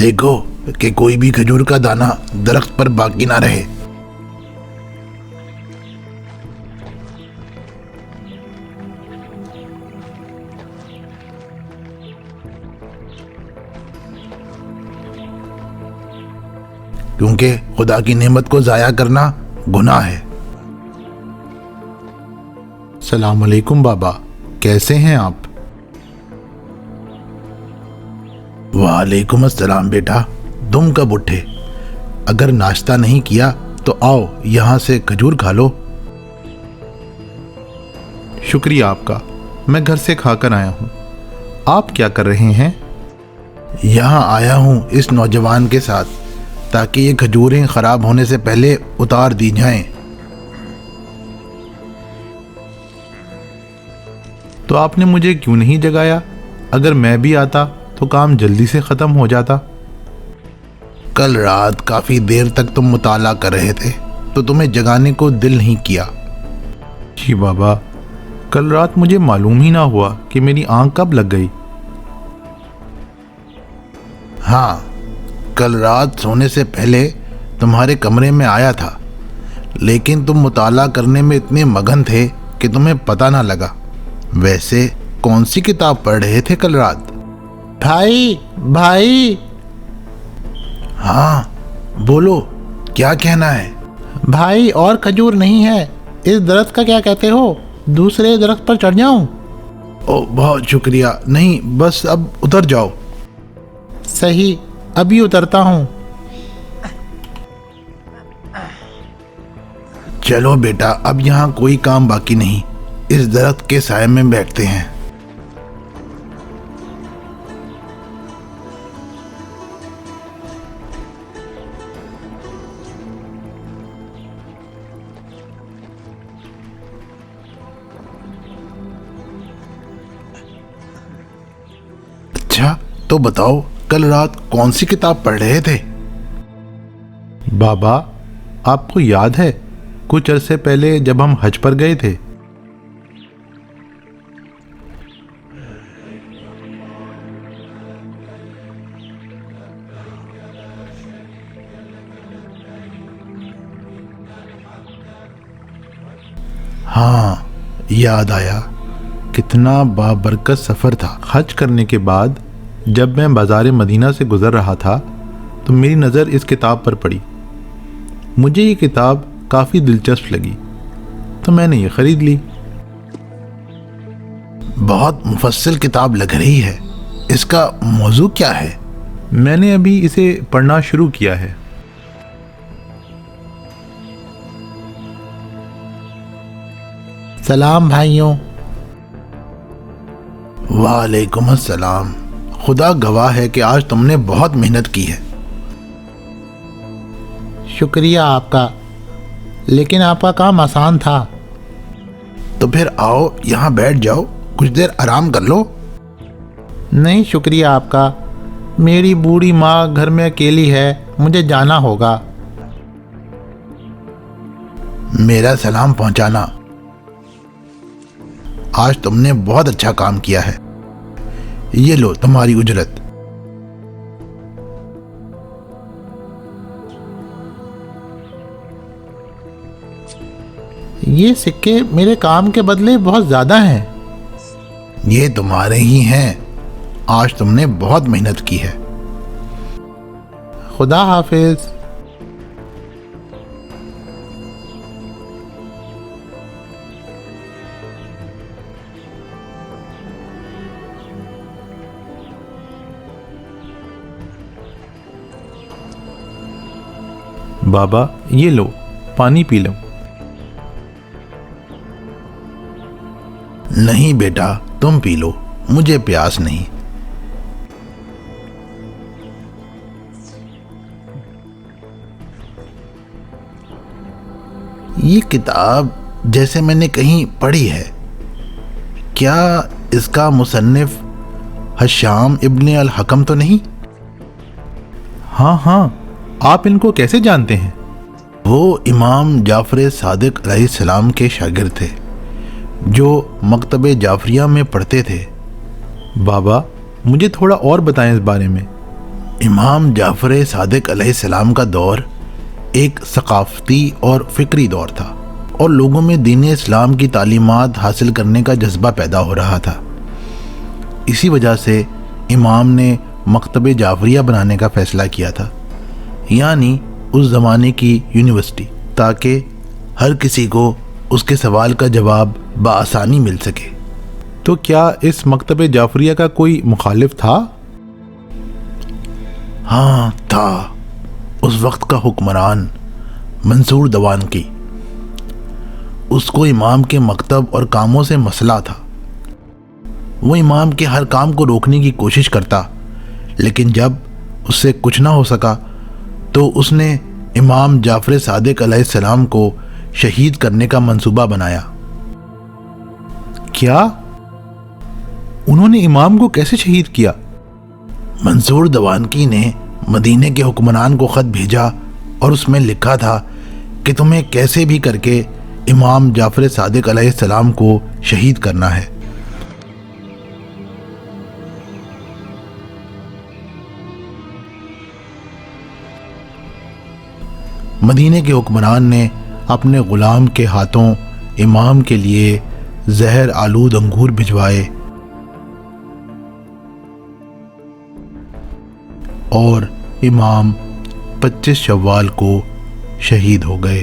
دیکھو کہ کوئی بھی کھجور کا دانہ درخت پر باقی نہ رہے۔ کیونکہ خدا کی نعمت کو ضائع کرنا گناہ ہے۔ السلام علیکم بابا، کیسے ہیں آپ؟ وعلیکم السلام بیٹا، تم کب اٹھے؟ اگر ناشتہ نہیں کیا تو آؤ یہاں سے کھجور کھا لو۔ شکریہ آپ کا، میں گھر سے کھا کر آیا ہوں۔ آپ کیا کر رہے ہیں؟ یہاں آیا ہوں اس نوجوان کے ساتھ تاکہ یہ کھجوریں خراب ہونے سے پہلے اتار دی جائیں۔ تو آپ نے مجھے کیوں نہیں جگایا؟ اگر میں بھی آتا تو کام جلدی سے ختم ہو جاتا۔ کل رات کافی دیر تک تم مطالعہ کر رہے تھے تو تمہیں جگانے کو دل نہیں کیا۔ جی بابا، کل رات مجھے معلوم ہی نہ ہوا کہ میری آنکھ کب لگ گئی۔ ہاں، کل رات سونے سے پہلے تمہارے کمرے میں آیا تھا، لیکن تم مطالعہ کرنے میں اتنے مگن تھے کہ تمہیں پتہ نہ لگا۔ ویسے کون سی کتاب پڑھ رہے تھے کل رات؟ بھائی ہاں بولو، کیا کہنا ہے؟ بھائی، اور کھجور نہیں ہے، اس درخت کا کیا کہتے ہو؟ دوسرے درخت پر چڑھ جاؤں؟ او بہت شکریہ، نہیں بس اب اتر جاؤ۔ صحیح، ابھی اترتا ہوں۔ چلو بیٹا، اب یہاں کوئی کام باقی نہیں، اس درخت کے سائے میں بیٹھتے ہیں۔ اچھا تو بتاؤ، کل رات کون سی کتاب پڑھ رہے تھے؟ بابا، آپ کو یاد ہے کچھ عرصے پہلے جب ہم حج پر گئے تھے؟ ہاں یاد آیا، کتنا بابرکت سفر تھا۔ حج کرنے کے بعد جب میں بازار مدینہ سے گزر رہا تھا تو میری نظر اس کتاب پر پڑی۔ مجھے یہ کتاب کافی دلچسپ لگی تو میں نے یہ خرید لی۔ بہت مفصل کتاب لگ رہی ہے، اس کا موضوع کیا ہے؟ میں نے ابھی اسے پڑھنا شروع کیا ہے۔ سلام بھائیوں۔ وعلیکم السلام۔ خدا گواہ ہے کہ آج تم نے بہت محنت کی ہے۔ شکریہ آپ کا، لیکن آپ کا کام آسان تھا۔ تو پھر آؤ یہاں بیٹھ جاؤ، کچھ دیر آرام کر لو۔ نہیں شکریہ آپ کا، میری بوڑھی ماں گھر میں اکیلی ہے، مجھے جانا ہوگا۔ میرا سلام پہنچانا۔ آج تم نے بہت اچھا کام کیا ہے، یہ لو تمہاری اجرت۔ یہ سکے میرے کام کے بدلے بہت زیادہ ہیں۔ یہ تمہارے ہی ہیں، آج تم نے بہت محنت کی ہے۔ خدا حافظ۔ بابا یہ لو، پانی پی لو۔ نہیں بیٹا، تم پی لو، مجھے پیاس نہیں۔ یہ کتاب جیسے میں نے کہیں پڑھی ہے، کیا اس کا مصنف ہشام ابن الحکم تو نہیں؟ ہاں، آپ ان کو کیسے جانتے ہیں؟ وہ امام جعفر صادق علیہ السلام کے شاگرد تھے جو مکتب جعفریہ میں پڑھتے تھے۔ بابا مجھے تھوڑا اور بتائیں اس بارے میں۔ امام جعفر صادق علیہ السلام کا دور ایک ثقافتی اور فکری دور تھا، اور لوگوں میں دین اسلام کی تعلیمات حاصل کرنے کا جذبہ پیدا ہو رہا تھا۔ اسی وجہ سے امام نے مکتب جعفریہ بنانے کا فیصلہ کیا تھا، یعنی اس زمانے کی یونیورسٹی، تاکہ ہر کسی کو اس کے سوال کا جواب بآسانی مل سکے۔ تو کیا اس مکتب جعفریہ کا کوئی مخالف تھا؟ ہاں تھا، اس وقت کا حکمران منصور دوانقی۔ اس کو امام کے مکتب اور کاموں سے مسئلہ تھا۔ وہ امام کے ہر کام کو روکنے کی کوشش کرتا، لیکن جب اس سے کچھ نہ ہو سکا تو اس نے امام جعفر صادق علیہ السلام کو شہید کرنے کا منصوبہ بنایا۔ کیا انہوں نے امام کو کیسے شہید کیا؟ منصور دوانقی نے مدینے کے حکمران کو خط بھیجا اور اس میں لکھا تھا کہ تمہیں کیسے بھی کر کے امام جعفر صادق علیہ السلام کو شہید کرنا ہے۔ مدینے کے حکمران نے اپنے غلام کے ہاتھوں امام کے لیے زہر آلود انگور بھجوائے اور امام 25 شوال کو شہید ہو گئے۔